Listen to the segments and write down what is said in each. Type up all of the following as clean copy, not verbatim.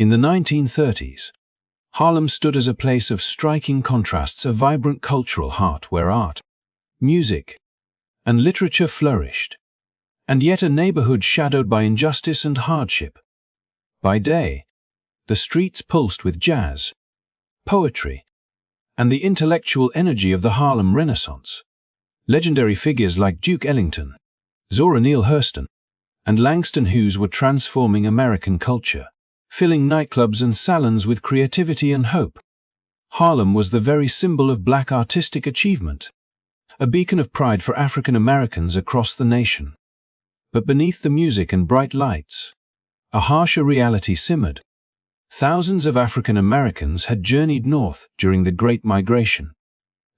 In the 1930s, Harlem stood as a place of striking contrasts, a vibrant cultural heart where art, music, and literature flourished, and yet a neighborhood shadowed by injustice and hardship. By day, the streets pulsed with jazz, poetry, and the intellectual energy of the Harlem Renaissance. Legendary figures like Duke Ellington, Zora Neale Hurston, and Langston Hughes were transforming American culture, filling nightclubs and salons with creativity and hope. Harlem was the very symbol of black artistic achievement, a beacon of pride for African Americans across the nation. But beneath the music and bright lights, a harsher reality simmered. Thousands of African Americans had journeyed north during the Great Migration,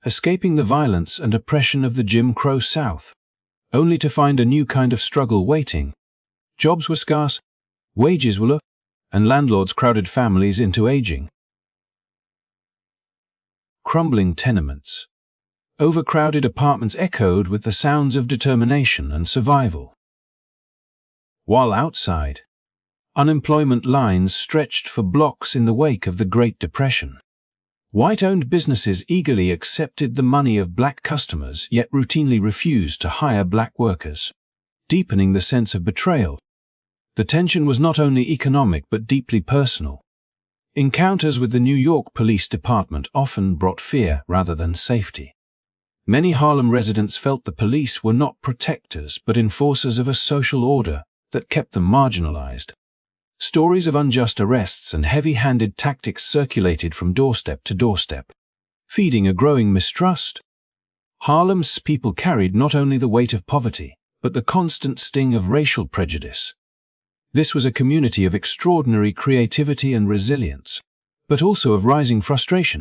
escaping the violence and oppression of the Jim Crow South, only to find a new kind of struggle waiting. Jobs were scarce, wages were low, and landlords crowded families into aging, crumbling tenements. Overcrowded apartments echoed with the sounds of determination and survival. While outside, unemployment lines stretched for blocks in the wake of the Great Depression. White-owned businesses eagerly accepted the money of black customers yet routinely refused to hire black workers, deepening the sense of betrayal. The tension was not only economic but deeply personal. Encounters with the New York Police Department often brought fear rather than safety. Many Harlem residents felt the police were not protectors but enforcers of a social order that kept them marginalized. Stories of unjust arrests and heavy-handed tactics circulated from doorstep to doorstep, feeding a growing mistrust. Harlem's people carried not only the weight of poverty, but the constant sting of racial prejudice. This was a community of extraordinary creativity and resilience, but also of rising frustration.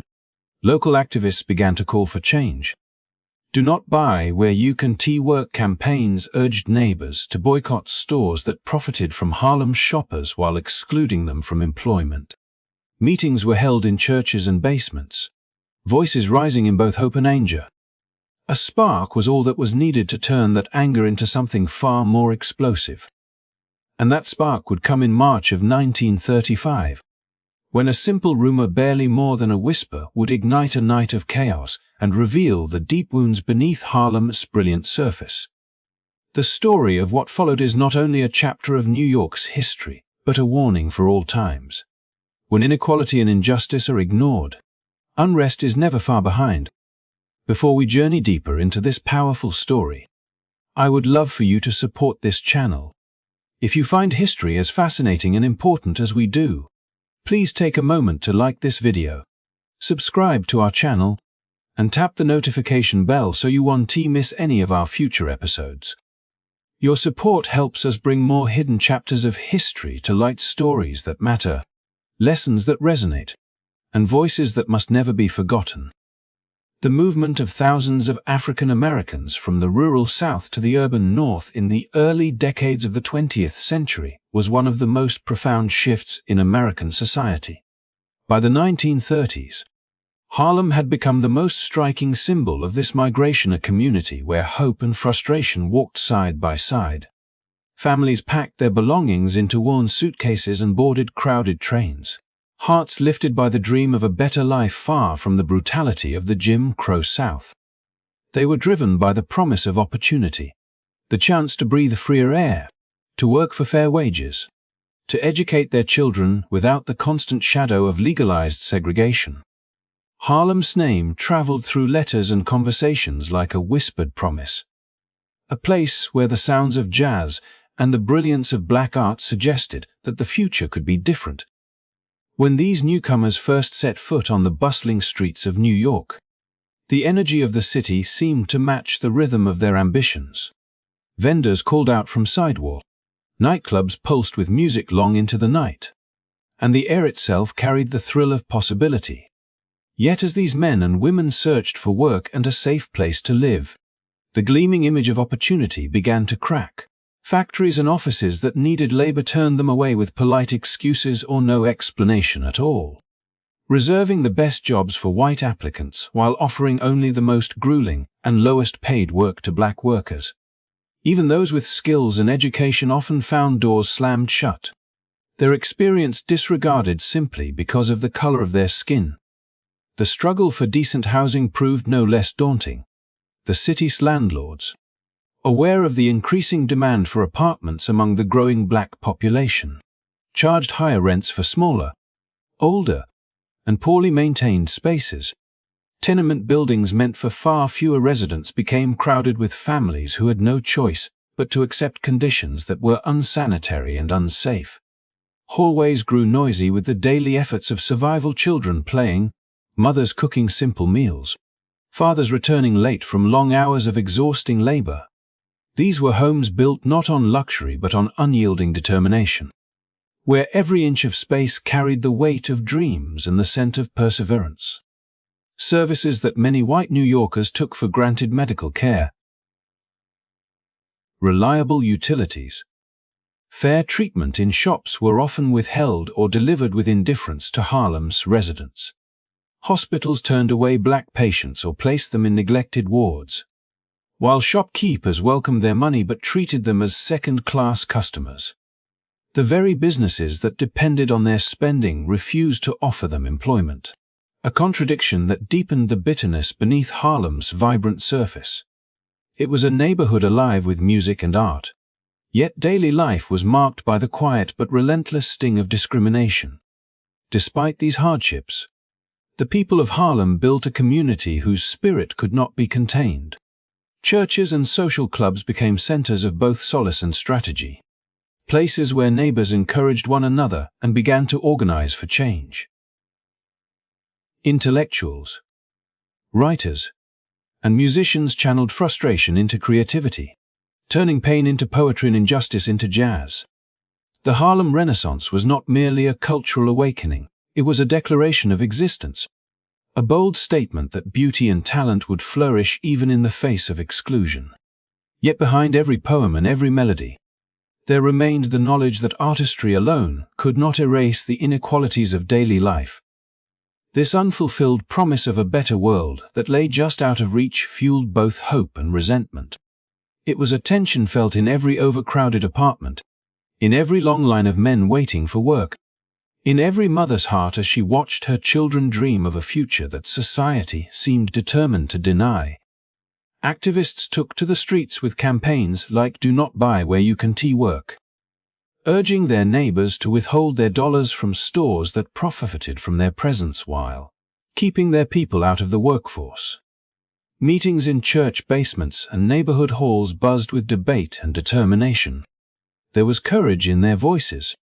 Local activists began to call for change. Do not buy where you can. Work campaigns urged neighbors to boycott stores that profited from Harlem's shoppers while excluding them from employment. Meetings were held in churches and basements, voices rising in both hope and anger. A spark was all that was needed to turn that anger into something far more explosive. And that spark would come in March of 1935, when a simple rumor, barely more than a whisper, would ignite a night of chaos and reveal the deep wounds beneath Harlem's brilliant surface. The story of what followed is not only a chapter of New York's history, but a warning for all times. When inequality and injustice are ignored, unrest is never far behind. Before we journey deeper into this powerful story, I would love for you to support this channel. If you find history as fascinating and important as we do, please take a moment to like this video, subscribe to our channel, and tap the notification bell so you won't miss any of our future episodes. Your support helps us bring more hidden chapters of history to light, stories that matter, lessons that resonate, and voices that must never be forgotten. The movement of thousands of African Americans from the rural South to the urban North in the early decades of the 20th century was one of the most profound shifts in American society. By the 1930s, Harlem had become the most striking symbol of this migration, a community where hope and frustration walked side by side. Families packed their belongings into worn suitcases and boarded crowded trains, hearts lifted by the dream of a better life far from the brutality of the Jim Crow South. They were driven by the promise of opportunity, the chance to breathe freer air, to work for fair wages, to educate their children without the constant shadow of legalized segregation. Harlem's name traveled through letters and conversations like a whispered promise, a place where the sounds of jazz and the brilliance of black art suggested that the future could be different. When these newcomers first set foot on the bustling streets of New York, the energy of the city seemed to match the rhythm of their ambitions. Vendors called out from sidewalk, nightclubs pulsed with music long into the night, and the air itself carried the thrill of possibility. Yet as these men and women searched for work and a safe place to live, the gleaming image of opportunity began to crack. Factories and offices that needed labor turned them away with polite excuses or no explanation at all, reserving the best jobs for white applicants while offering only the most grueling and lowest paid work to black workers. Even those with skills and education often found doors slammed shut. their experience disregarded simply because of the color of their skin. The struggle for decent housing proved no less daunting. The city's landlords, aware of the increasing demand for apartments among the growing black population, charged higher rents for smaller, older, and poorly maintained spaces. Tenement buildings meant for far fewer residents became crowded with families who had no choice but to accept conditions that were unsanitary and unsafe. Hallways grew noisy with the daily efforts of survival, children playing, mothers cooking simple meals, fathers returning late from long hours of exhausting labor. These were homes built not on luxury but on unyielding determination, where every inch of space carried the weight of dreams and the scent of perseverance. Services that many white New Yorkers took for granted: medical care, reliable utilities, fair treatment in shops were often withheld or delivered with indifference to Harlem's residents. Hospitals turned away black patients or placed them in neglected wards, while shopkeepers welcomed their money but treated them as second-class customers. The very businesses that depended on their spending refused to offer them employment, a contradiction that deepened the bitterness beneath Harlem's vibrant surface. It was a neighborhood alive with music and art, yet daily life was marked by the quiet but relentless sting of discrimination. Despite these hardships, the people of Harlem built a community whose spirit could not be contained. Churches and social clubs became centers of both solace and strategy, places where neighbors encouraged one another and began to organize for change. Intellectuals, writers, and musicians channeled frustration into creativity, turning pain into poetry and injustice into jazz. The Harlem Renaissance was not merely a cultural awakening, it was a declaration of existence, a bold statement that beauty and talent would flourish even in the face of exclusion. Yet behind every poem and every melody, there remained the knowledge that artistry alone could not erase the inequalities of daily life. This unfulfilled promise of a better world that lay just out of reach fueled both hope and resentment. It was a tension felt in every overcrowded apartment, in every long line of men waiting for work, in every mother's heart as she watched her children dream of a future that society seemed determined to deny. Activists took to the streets with campaigns like "Do Not Buy Where You Can Work," urging their neighbors to withhold their dollars from stores that profited from their presence while keeping their people out of the workforce. Meetings in church basements and neighborhood halls buzzed with debate and determination. There was courage in their voices,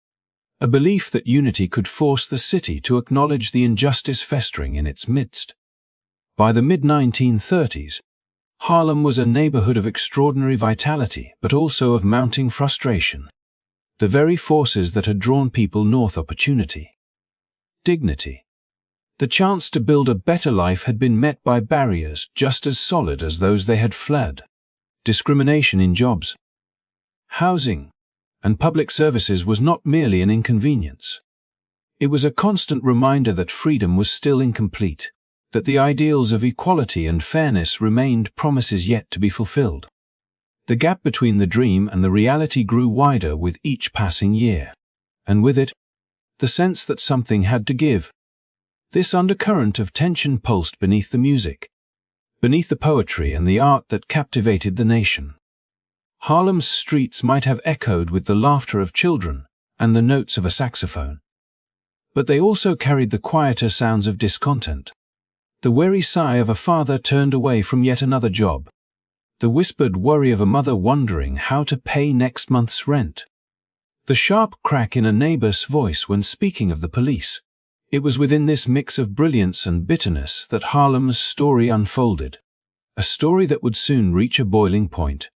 a belief that unity could force the city to acknowledge the injustice festering in its midst. By the mid-1930s, Harlem was a neighborhood of extraordinary vitality but also of mounting frustration. The very forces that had drawn people north: opportunity, dignity, the chance to build a better life, had been met by barriers just as solid as those they had fled. Discrimination in jobs, housing, and public services was not merely an inconvenience. It was a constant reminder that freedom was still incomplete, that the ideals of equality and fairness remained promises yet to be fulfilled. The gap between the dream and the reality grew wider with each passing year, and with it, the sense that something had to give. This undercurrent of tension pulsed beneath the music, beneath the poetry and the art that captivated the nation. Harlem's streets might have echoed with the laughter of children and the notes of a saxophone, but they also carried the quieter sounds of discontent, the weary sigh of a father turned away from yet another job, the whispered worry of a mother wondering how to pay next month's rent, the sharp crack in a neighbor's voice when speaking of the police. It was within this mix of brilliance and bitterness that Harlem's story unfolded, a story that would soon reach a boiling point,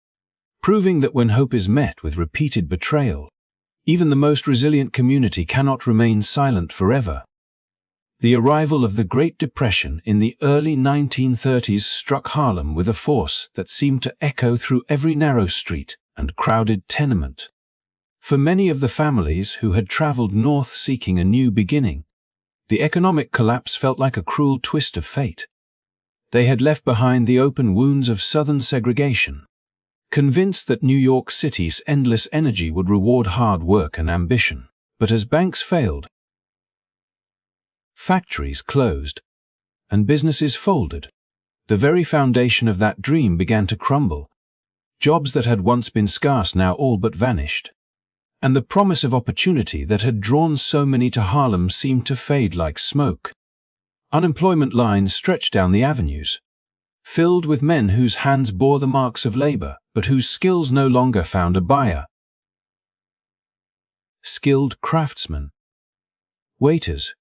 proving that when hope is met with repeated betrayal, even the most resilient community cannot remain silent forever. The arrival of the Great Depression in the early 1930s struck Harlem with a force that seemed to echo through every narrow street and crowded tenement. For many of the families who had traveled north seeking a new beginning, the economic collapse felt like a cruel twist of fate. They had left behind the open wounds of Southern segregation, convinced that New York City's endless energy would reward hard work and ambition. But as banks failed, factories closed, and businesses folded, the very foundation of that dream began to crumble. Jobs that had once been scarce now all but vanished, and the promise of opportunity that had drawn so many to Harlem seemed to fade like smoke. Unemployment lines stretched down the avenues, filled with men whose hands bore the marks of labor, but whose skills no longer found a buyer. Skilled craftsmen, waiters,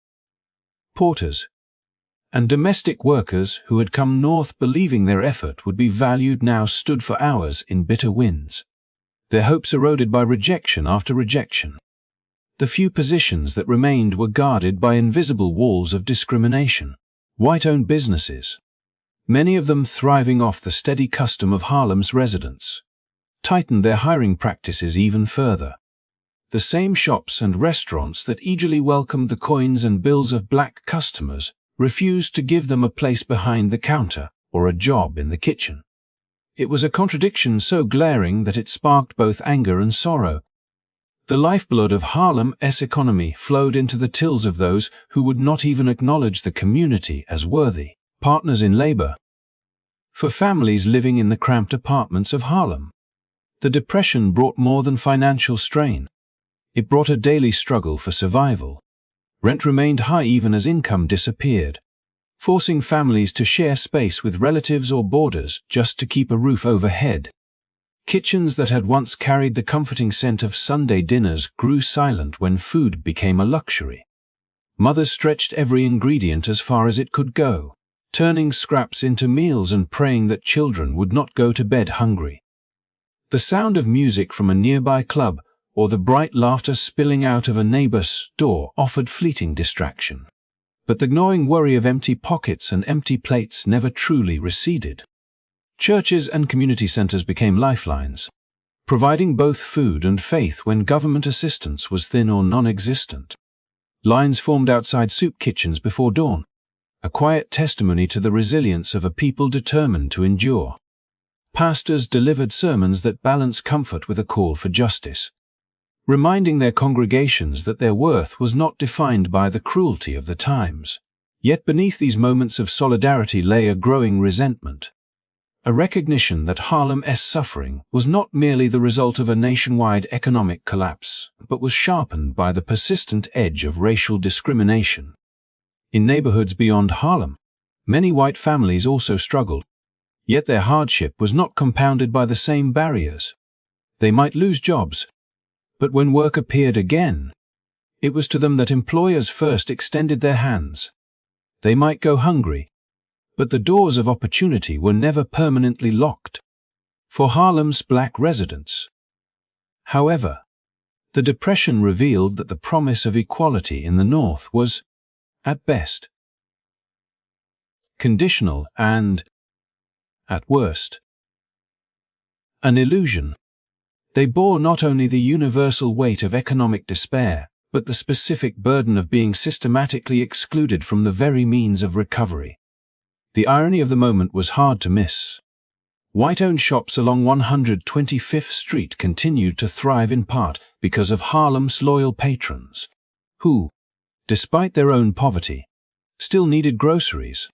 porters, and domestic workers who had come north believing their effort would be valued now stood for hours in bitter winds, their hopes eroded by rejection after rejection. The few positions that remained were guarded by invisible walls of discrimination. White-owned businesses, many of them thriving off the steady custom of Harlem's residents, tightened their hiring practices even further. The same shops and restaurants that eagerly welcomed the coins and bills of black customers refused to give them a place behind the counter or a job in the kitchen. It was a contradiction so glaring that it sparked both anger and sorrow. The lifeblood of Harlem's economy flowed into the tills of those who would not even acknowledge the community as worthy partners in labor. For families living in the cramped apartments of Harlem, the Depression brought more than financial strain. It brought a daily struggle for survival. Rent remained high even as income disappeared, forcing families to share space with relatives or boarders just to keep a roof overhead. Kitchens that had once carried the comforting scent of Sunday dinners grew silent when food became a luxury. Mothers stretched every ingredient as far as it could go, turning scraps into meals and praying that children would not go to bed hungry. The sound of music from a nearby club or the bright laughter spilling out of a neighbor's store offered fleeting distraction. But the gnawing worry of empty pockets and empty plates never truly receded. Churches and community centers became lifelines, providing both food and faith when government assistance was thin or non-existent. Lines formed outside soup kitchens before dawn, a quiet testimony to the resilience of a people determined to endure. Pastors delivered sermons that balanced comfort with a call for justice, reminding their congregations that their worth was not defined by the cruelty of the times. Yet beneath these moments of solidarity lay a growing resentment, a recognition that Harlem's suffering was not merely the result of a nationwide economic collapse, but was sharpened by the persistent edge of racial discrimination. In neighborhoods beyond Harlem, many white families also struggled, yet their hardship was not compounded by the same barriers. They might lose jobs, but when work appeared again, it was to them that employers first extended their hands. They might go hungry, but the doors of opportunity were never permanently locked for Harlem's black residents. However, the Depression revealed that the promise of equality in the North was, at best, conditional and, at worst, an illusion. They bore not only the universal weight of economic despair, but the specific burden of being systematically excluded from the very means of recovery. The irony of the moment was hard to miss. White-owned shops along 125th Street continued to thrive in part because of Harlem's loyal patrons, who, despite their own poverty, still needed groceries,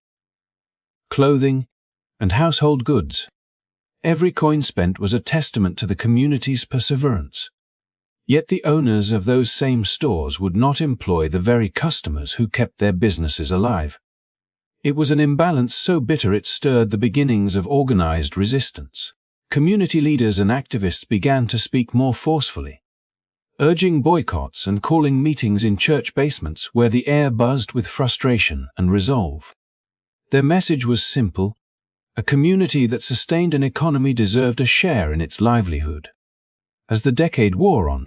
clothing, and household goods. Every coin spent was a testament to the community's perseverance. Yet the owners of those same stores would not employ the very customers who kept their businesses alive. It was an imbalance so bitter it stirred the beginnings of organized resistance. Community leaders and activists began to speak more forcefully, urging boycotts and calling meetings in church basements where the air buzzed with frustration and resolve. Their message was simple: a community that sustained an economy deserved a share in its livelihood. As the decade wore on,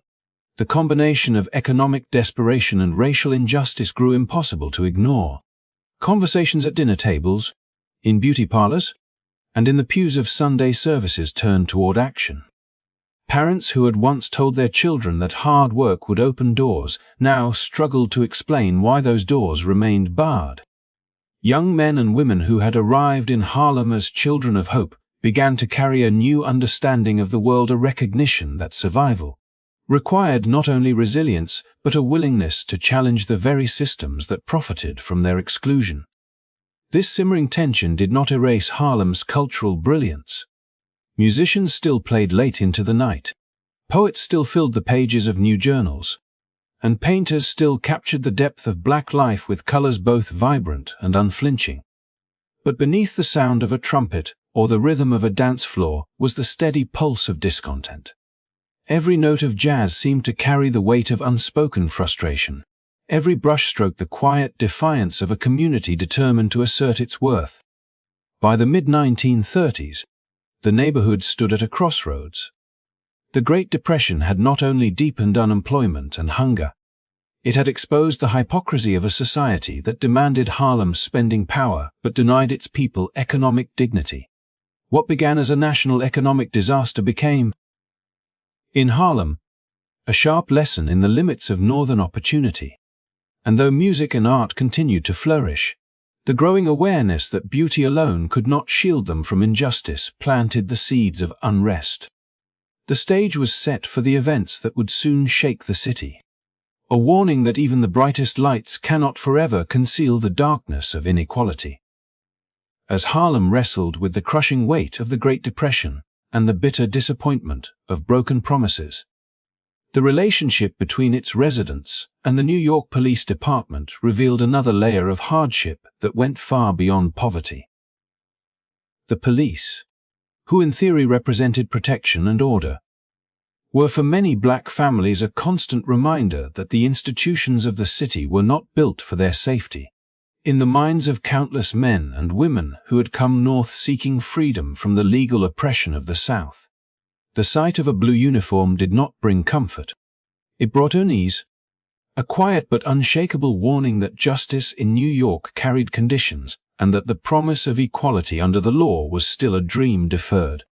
the combination of economic desperation and racial injustice grew impossible to ignore. Conversations at dinner tables, in beauty parlors, and in the pews of Sunday services turned toward action. Parents who had once told their children that hard work would open doors now struggled to explain why those doors remained barred. Young men and women who had arrived in Harlem as children of hope began to carry a new understanding of the world, a recognition that survival, required not only resilience but a willingness to challenge the very systems that profited from their exclusion. This simmering tension did not erase Harlem's cultural brilliance. Musicians still played late into the night. Poets still filled the pages of new journals. And painters still captured the depth of black life with colors both vibrant and unflinching. But beneath the sound of a trumpet or the rhythm of a dance floor was the steady pulse of discontent. Every note of jazz seemed to carry the weight of unspoken frustration. Every brushstroke the quiet defiance of a community determined to assert its worth. By the mid-1930s, the neighborhood stood at a crossroads. The Great Depression had not only deepened unemployment and hunger, it had exposed the hypocrisy of a society that demanded Harlem's spending power but denied its people economic dignity. What began as a national economic disaster became, in Harlem, a sharp lesson in the limits of northern opportunity. And though music and art continued to flourish, the growing awareness that beauty alone could not shield them from injustice planted the seeds of unrest. The stage was set for the events that would soon shake the city. A warning that even the brightest lights cannot forever conceal the darkness of inequality. As Harlem wrestled with the crushing weight of the Great Depression and the bitter disappointment of broken promises, the relationship between its residents and the New York Police Department revealed another layer of hardship that went far beyond poverty. The police, who in theory represented protection and order, were for many black families a constant reminder that the institutions of the city were not built for their safety. In the minds of countless men and women who had come north seeking freedom from the legal oppression of the South, the sight of a blue uniform did not bring comfort. It brought unease, a quiet but unshakable warning that justice in New York carried conditions and that the promise of equality under the law was still a dream deferred.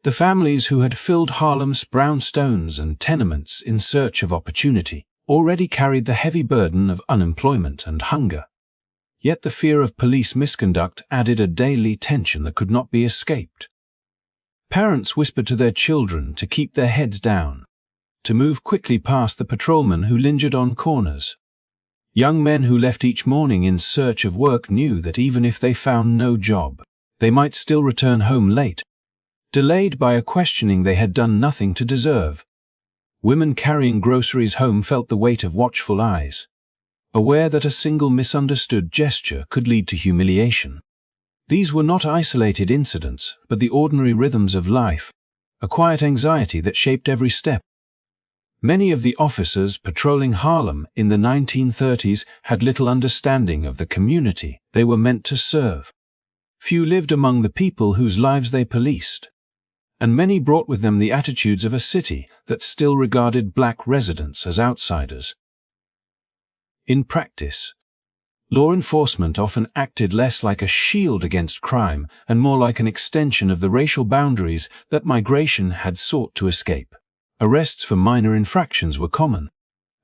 The families who had filled Harlem's brownstones and tenements in search of opportunity already carried the heavy burden of unemployment and hunger. Yet the fear of police misconduct added a daily tension that could not be escaped. Parents whispered to their children to keep their heads down, to move quickly past the patrolmen who lingered on corners. Young men who left each morning in search of work knew that even if they found no job, they might still return home late, delayed by a questioning they had done nothing to deserve. Women carrying groceries home felt the weight of watchful eyes, aware that a single misunderstood gesture could lead to humiliation. These were not isolated incidents, but the ordinary rhythms of life, a quiet anxiety that shaped every step. Many of the officers patrolling Harlem in the 1930s had little understanding of the community they were meant to serve. Few lived among the people whose lives they policed, and many brought with them the attitudes of a city that still regarded black residents as outsiders. In practice, law enforcement often acted less like a shield against crime and more like an extension of the racial boundaries that migration had sought to escape. Arrests for minor infractions were common,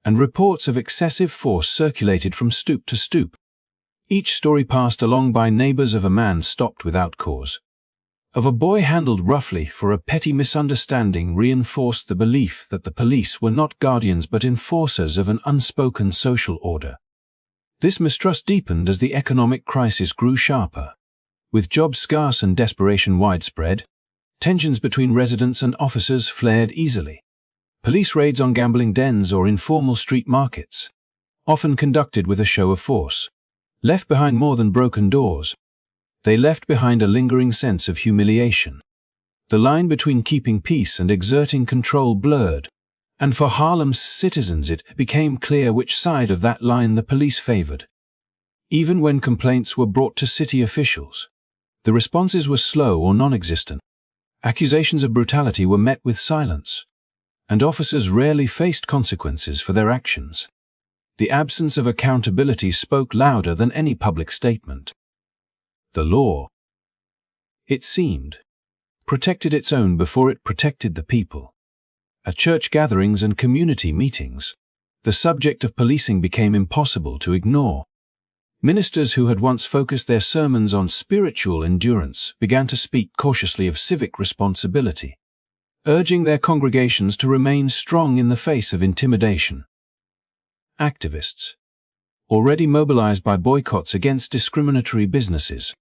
and reports of excessive force circulated from stoop to stoop. Each story passed along by neighbors of a man stopped without cause, of a boy handled roughly for a petty misunderstanding, reinforced the belief that the police were not guardians but enforcers of an unspoken social order. This mistrust deepened as the economic crisis grew sharper. With jobs scarce and desperation widespread, tensions between residents and officers flared easily. Police raids on gambling dens or informal street markets, often conducted with a show of force, left behind more than broken doors. They left behind a lingering sense of humiliation. The line between keeping peace and exerting control blurred, and for Harlem's citizens it became clear which side of that line the police favored. Even when complaints were brought to city officials, the responses were slow or non-existent. Accusations of brutality were met with silence, and officers rarely faced consequences for their actions. The absence of accountability spoke louder than any public statement. The law, it seemed, protected its own before it protected the people. At church gatherings and community meetings, the subject of policing became impossible to ignore. Ministers who had once focused their sermons on spiritual endurance began to speak cautiously of civic responsibility. urging their congregations to remain strong in the face of intimidation. Activists, already mobilized by boycotts against discriminatory businesses,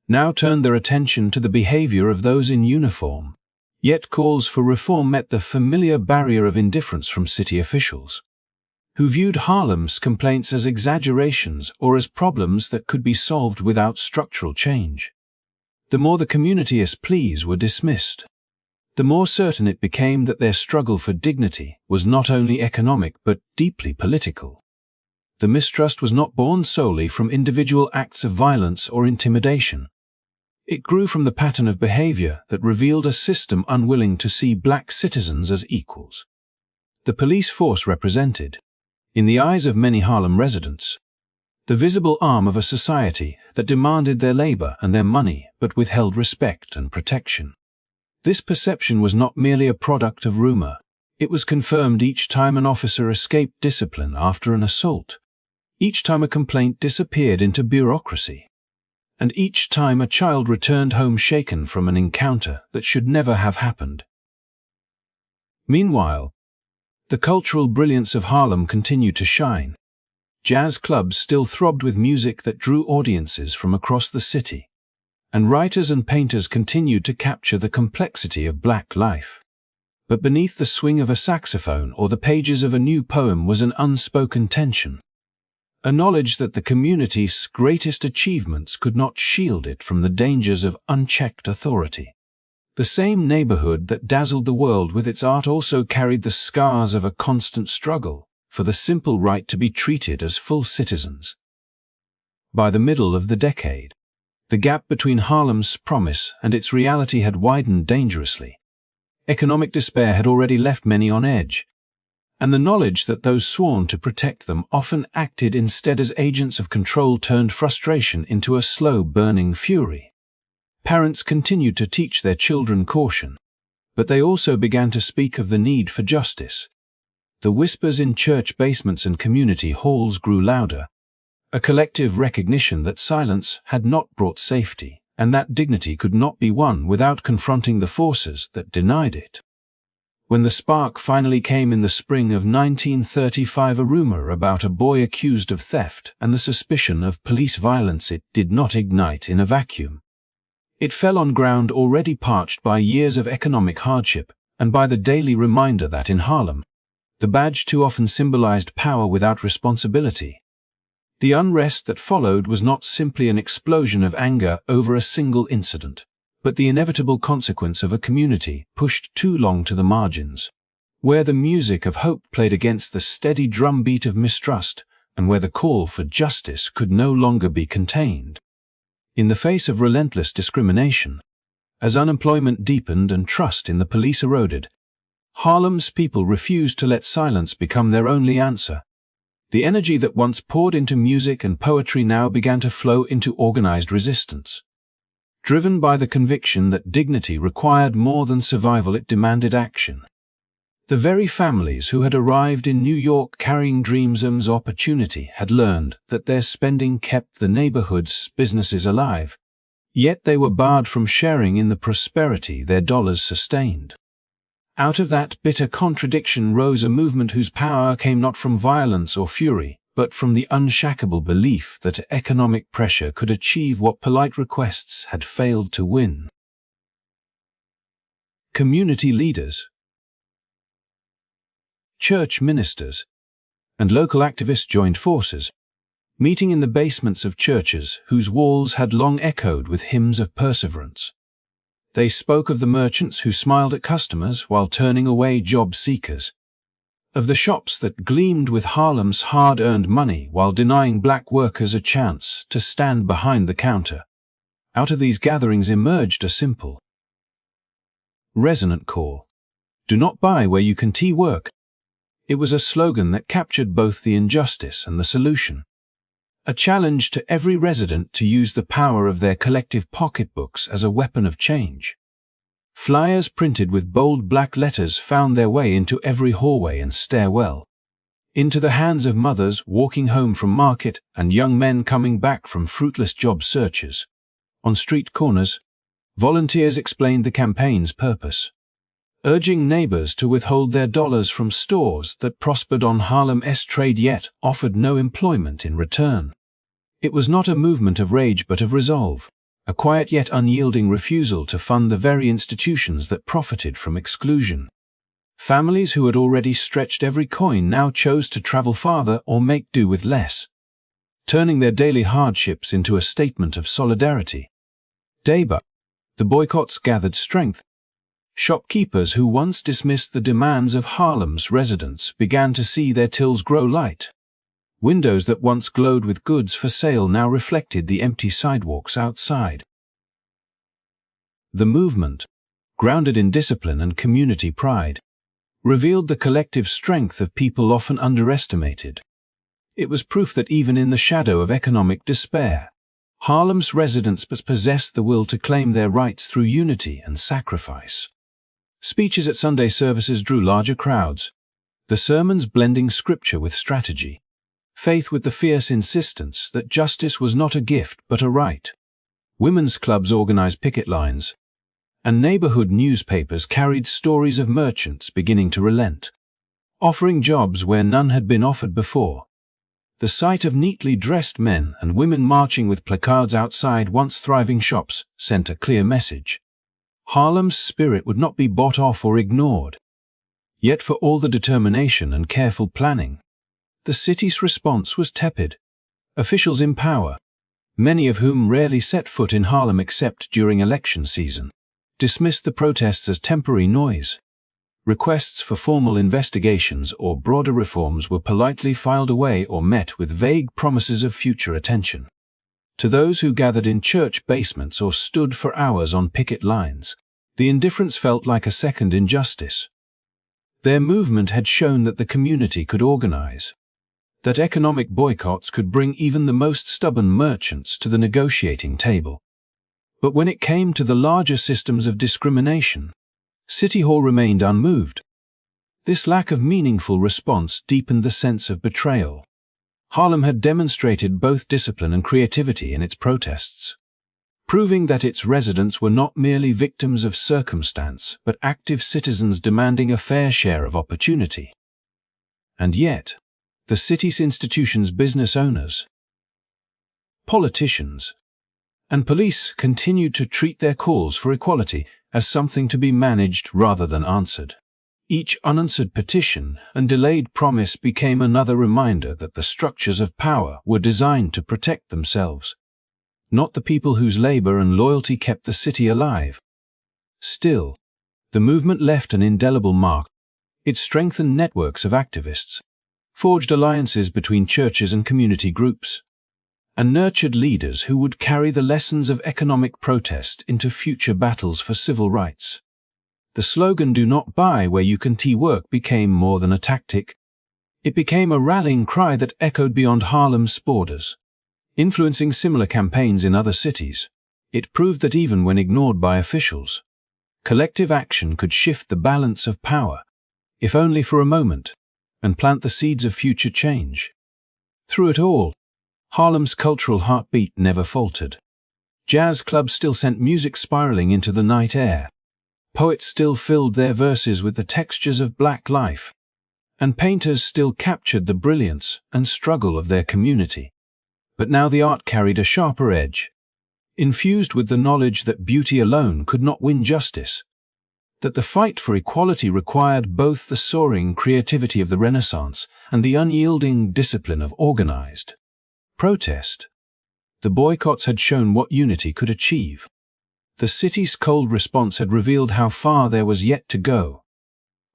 now turned their attention to the behavior of those in uniform, yet calls for reform met the familiar barrier of indifference from city officials, who viewed Harlem's complaints as exaggerations or as problems that could be solved without structural change. The more the community's pleas were dismissed, the more certain it became that their struggle for dignity was not only economic but deeply political. The mistrust was not born solely from individual acts of violence or intimidation. It grew from the pattern of behavior that revealed a system unwilling to see black citizens as equals. The police force represented, in the eyes of many Harlem residents, the visible arm of a society that demanded their labor and their money but withheld respect and protection. This perception was not merely a product of rumor. It was confirmed each time an officer escaped discipline after an assault, each time a complaint disappeared into bureaucracy, and each time a child returned home shaken from an encounter that should never have happened. Meanwhile, the cultural brilliance of Harlem continued to shine. Jazz clubs still throbbed with music that drew audiences from across the city, and writers and painters continued to capture the complexity of black life. But beneath the swing of a saxophone or the pages of a new poem was an unspoken tension, a knowledge that the community's greatest achievements could not shield it from the dangers of unchecked authority. The same neighborhood that dazzled the world with its art also carried the scars of a constant struggle for the simple right to be treated as full citizens. By the middle of the decade, the gap between Harlem's promise and its reality had widened dangerously. Economic despair had already left many on edge, and the knowledge that those sworn to protect them often acted instead as agents of control turned frustration into a slow-burning fury. Parents continued to teach their children caution, but they also began to speak of the need for justice. The whispers in church basements and community halls grew louder, a collective recognition that silence had not brought safety, and that dignity could not be won without confronting the forces that denied it. When the spark finally came in the spring of 1935, a rumor about a boy accused of theft and the suspicion of police violence, it did not ignite in a vacuum. It fell on ground already parched by years of economic hardship and by the daily reminder that in Harlem, the badge too often symbolized power without responsibility. The unrest that followed was not simply an explosion of anger over a single incident, but the inevitable consequence of a community pushed too long to the margins, where the music of hope played against the steady drumbeat of mistrust, and where the call for justice could no longer be contained. In the face of relentless discrimination, as unemployment deepened and trust in the police eroded, Harlem's people refused to let silence become their only answer. The energy that once poured into music and poetry now began to flow into organized resistance. Driven by the conviction that dignity required more than survival, it demanded action. The very families who had arrived in New York carrying dreams and opportunity had learned that their spending kept the neighborhood's businesses alive, yet they were barred from sharing in the prosperity their dollars sustained. Out of that bitter contradiction rose a movement whose power came not from violence or fury, but from the unshakable belief that economic pressure could achieve what polite requests had failed to win. Community leaders, church ministers, and local activists joined forces, meeting in the basements of churches whose walls had long echoed with hymns of perseverance. They spoke of the merchants who smiled at customers while turning away job seekers, of the shops that gleamed with Harlem's hard-earned money while denying black workers a chance to stand behind the counter. Out of these gatherings emerged a simple, resonant call: do not buy where you can work. It was a slogan that captured both the injustice and the solution, a challenge to every resident to use the power of their collective pocketbooks as a weapon of change. Flyers printed with bold black letters found their way into every hallway and stairwell, into the hands of mothers walking home from market and young men coming back from fruitless job searches. On street corners, volunteers explained the campaign's purpose: urging neighbors to withhold their dollars from stores that prospered on Harlem's trade yet offered no employment in return. It was not a movement of rage but of resolve, a quiet yet unyielding refusal to fund the very institutions that profited from exclusion. Families who had already stretched every coin now chose to travel farther or make do with less, turning their daily hardships into a statement of solidarity. Day by day, the boycotts gathered strength. Shopkeepers who once dismissed the demands of Harlem's residents began to see their tills grow light. Windows that once glowed with goods for sale now reflected the empty sidewalks outside. The movement, grounded in discipline and community pride, revealed the collective strength of people often underestimated. It was proof that even in the shadow of economic despair, Harlem's residents possessed the will to claim their rights through unity and sacrifice. Speeches at Sunday services drew larger crowds, the sermons blending scripture with strategy, faith with the fierce insistence that justice was not a gift but a right. Women's clubs organized picket lines, and neighborhood newspapers carried stories of merchants beginning to relent, offering jobs where none had been offered before. The sight of neatly dressed men and women marching with placards outside once thriving shops sent a clear message. Harlem's spirit would not be bought off or ignored. Yet for all the determination and careful planning, the city's response was tepid. Officials in power, many of whom rarely set foot in Harlem except during election season, dismissed the protests as temporary noise. Requests for formal investigations or broader reforms were politely filed away or met with vague promises of future attention. To those who gathered in church basements or stood for hours on picket lines, the indifference felt like a second injustice. Their movement had shown that the community could organize, that economic boycotts could bring even the most stubborn merchants to the negotiating table. But when it came to the larger systems of discrimination, City Hall remained unmoved. This lack of meaningful response deepened the sense of betrayal. Harlem had demonstrated both discipline and creativity in its protests, proving that its residents were not merely victims of circumstance but active citizens demanding a fair share of opportunity. And yet, the city's institutions, business owners, politicians, and police continued to treat their calls for equality as something to be managed rather than answered. Each unanswered petition and delayed promise became another reminder that the structures of power were designed to protect themselves, not the people whose labor and loyalty kept the city alive. Still, the movement left an indelible mark. It strengthened networks of activists, forged alliances between churches and community groups, and nurtured leaders who would carry the lessons of economic protest into future battles for civil rights. The slogan "Do not buy where you can work" became more than a tactic. It became a rallying cry that echoed beyond Harlem's borders. Influencing similar campaigns in other cities, it proved that even when ignored by officials, collective action could shift the balance of power, if only for a moment, and plant the seeds of future change. Through it all, Harlem's cultural heartbeat never faltered. Jazz clubs still sent music spiraling into the night air. Poets still filled their verses with the textures of black life, and painters still captured the brilliance and struggle of their community. But now the art carried a sharper edge, infused with the knowledge that beauty alone could not win justice, that the fight for equality required both the soaring creativity of the Renaissance and the unyielding discipline of organized protest. The boycotts had shown what unity could achieve. The city's cold response had revealed how far there was yet to go.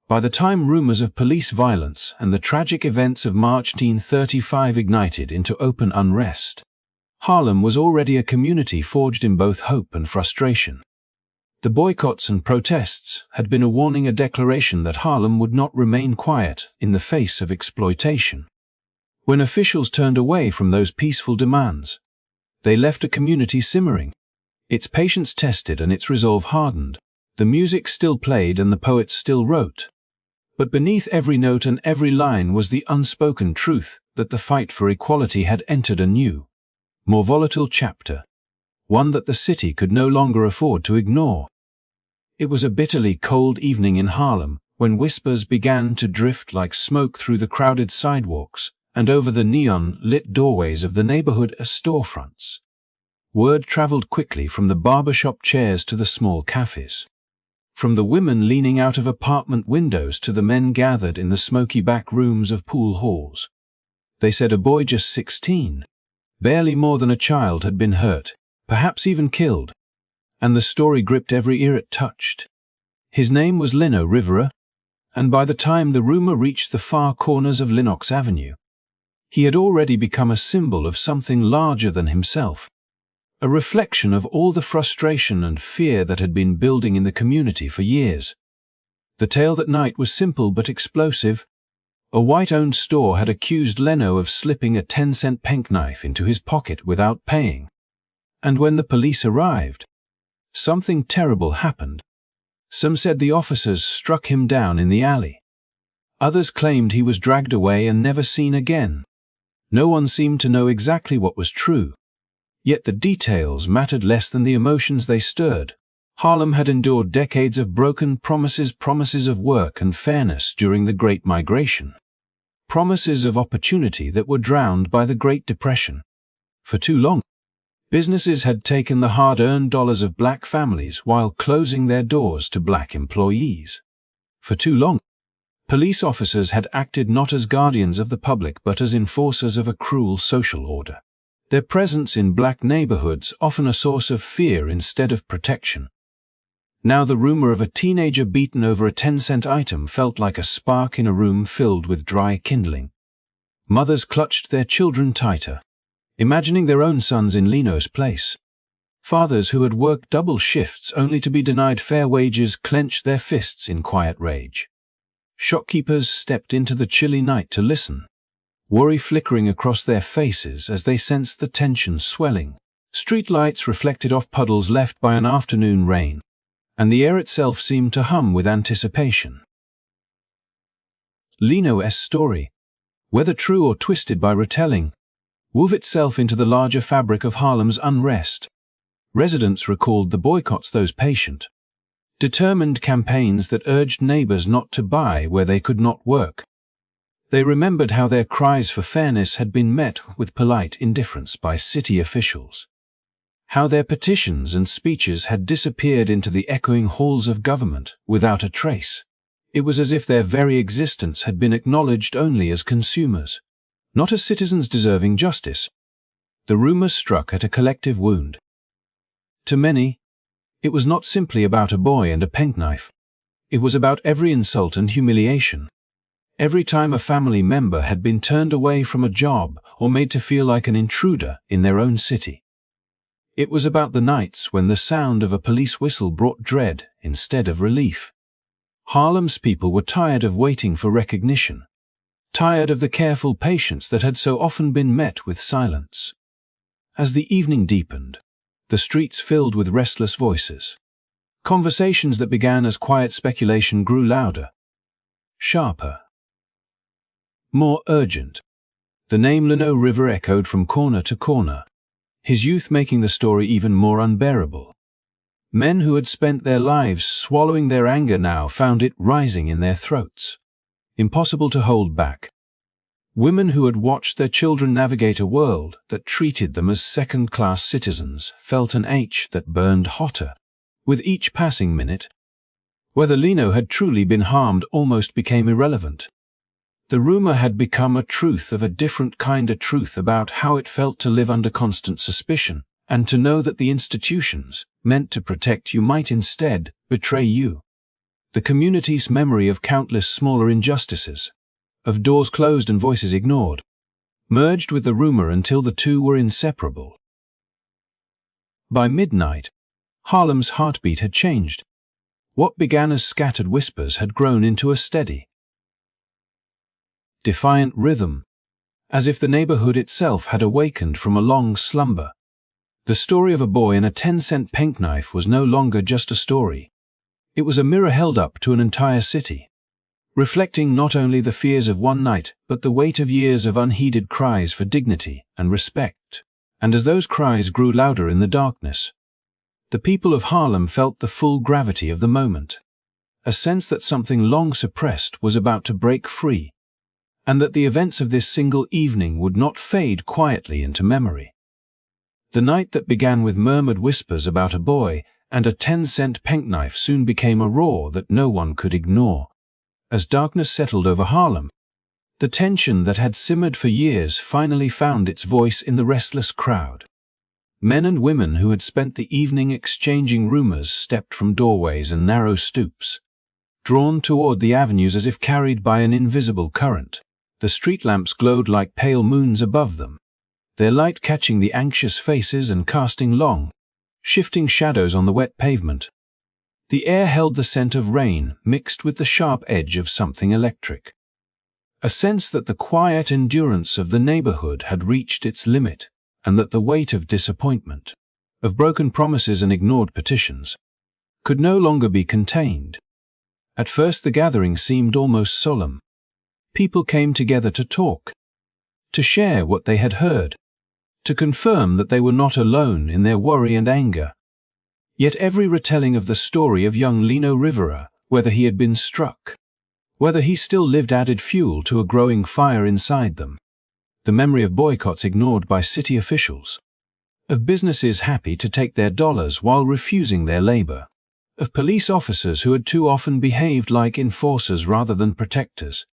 By the time rumors of police violence and the tragic events of March 1935 ignited into open unrest, Harlem was already a community forged in both hope and frustration. The boycotts and protests had been a warning, a declaration that Harlem would not remain quiet in the face of exploitation. When officials turned away from those peaceful demands, they left a community simmering, its patience tested and its resolve hardened. The music still played and the poets still wrote, but beneath every note and every line was the unspoken truth that the fight for equality had entered a new, more volatile chapter, one that the city could no longer afford to ignore. It was a bitterly cold evening in Harlem, when whispers began to drift like smoke through the crowded sidewalks and over the neon-lit doorways of the neighborhood storefronts. Word traveled quickly from the barbershop chairs to the small cafes. From the women leaning out of apartment windows to the men gathered in the smoky back rooms of pool halls. They said a boy just 16, barely more than a child, had been hurt, perhaps even killed, and the story gripped every ear it touched. His name was Leno Rivera, and by the time the rumor reached the far corners of Lenox Avenue, he had already become a symbol of something larger than himself, a reflection of all the frustration and fear that had been building in the community for years. The tale that night was simple but explosive. A white-owned store had accused Leno of slipping a 10-cent penknife into his pocket without paying. And when the police arrived, something terrible happened. Some said the officers struck him down in the alley. Others claimed he was dragged away and never seen again. No one seemed to know exactly what was true. Yet the details mattered less than the emotions they stirred. Harlem had endured decades of broken promises of work and fairness during the Great Migration. Promises of opportunity that were drowned by the Great Depression. For too long, businesses had taken the hard-earned dollars of black families while closing their doors to black employees. For too long, police officers had acted not as guardians of the public but as enforcers of a cruel social order. Their presence in black neighborhoods often a source of fear instead of protection. Now the rumor of a teenager beaten over a 10-cent item felt like a spark in a room filled with dry kindling. Mothers clutched their children tighter, imagining their own sons in Leno's place. Fathers who had worked double shifts only to be denied fair wages clenched their fists in quiet rage. Shopkeepers stepped into the chilly night to listen, worry flickering across their faces as they sensed the tension swelling. Street lights reflected off puddles left by an afternoon rain, and the air itself seemed to hum with anticipation. Leno's story, whether true or twisted by retelling, wove itself into the larger fabric of Harlem's unrest. Residents recalled the boycotts, those patient, determined campaigns that urged neighbors not to buy where they could not work. They remembered how their cries for fairness had been met with polite indifference by city officials, how their petitions and speeches had disappeared into the echoing halls of government without a trace. It was as if their very existence had been acknowledged only as consumers, not as citizens deserving justice. The rumor struck at a collective wound. To many, it was not simply about a boy and a penknife. It was about every insult and humiliation. Every time a family member had been turned away from a job or made to feel like an intruder in their own city. It was about the nights when the sound of a police whistle brought dread instead of relief. Harlem's people were tired of waiting for recognition, tired of the careful patience that had so often been met with silence. As the evening deepened, the streets filled with restless voices. Conversations that began as quiet speculation grew louder, sharper, more urgent. The name Leno Rivera echoed from corner to corner, his youth making the story even more unbearable. Men who had spent their lives swallowing their anger now found it rising in their throats, impossible to hold back. Women who had watched their children navigate a world that treated them as second-class citizens felt an ache that burned hotter with each passing minute. Whether Leno had truly been harmed almost became irrelevant. The rumor had become a truth of a different kind, a truth about how it felt to live under constant suspicion, and to know that the institutions meant to protect you might instead betray you. The community's memory of countless smaller injustices, of doors closed and voices ignored, merged with the rumor until the two were inseparable. By midnight, Harlem's heartbeat had changed. What began as scattered whispers had grown into a steady, defiant rhythm, as if the neighborhood itself had awakened from a long slumber. The story of a boy and a 10-cent penknife was no longer just a story. It was a mirror held up to an entire city, reflecting not only the fears of one night but the weight of years of unheeded cries for dignity and respect. And as those cries grew louder in the darkness, The people of Harlem felt the full gravity of the moment, a sense that something long suppressed was about to break free, and that the events of this single evening would not fade quietly into memory. The night that began with murmured whispers about a boy and a 10-cent penknife soon became a roar that no one could ignore. As darkness settled over Harlem, the tension that had simmered for years finally found its voice in the restless crowd. Men and women who had spent the evening exchanging rumors stepped from doorways and narrow stoops, drawn toward the avenues as if carried by an invisible current. The street lamps glowed like pale moons above them, their light catching the anxious faces and casting long, shifting shadows on the wet pavement. The air held the scent of rain mixed with the sharp edge of something electric. A sense that the quiet endurance of the neighborhood had reached its limit, and that the weight of disappointment, of broken promises and ignored petitions, could no longer be contained. At first the gathering seemed almost solemn. People came together to talk, to share what they had heard, to confirm that they were not alone in their worry and anger. Yet every retelling of the story of young Leno Rivera, whether he had been struck, whether he still lived, added fuel to a growing fire inside them. The memory of boycotts ignored by city officials, of businesses happy to take their dollars while refusing their labor, of police officers who had too often behaved like enforcers rather than protectors,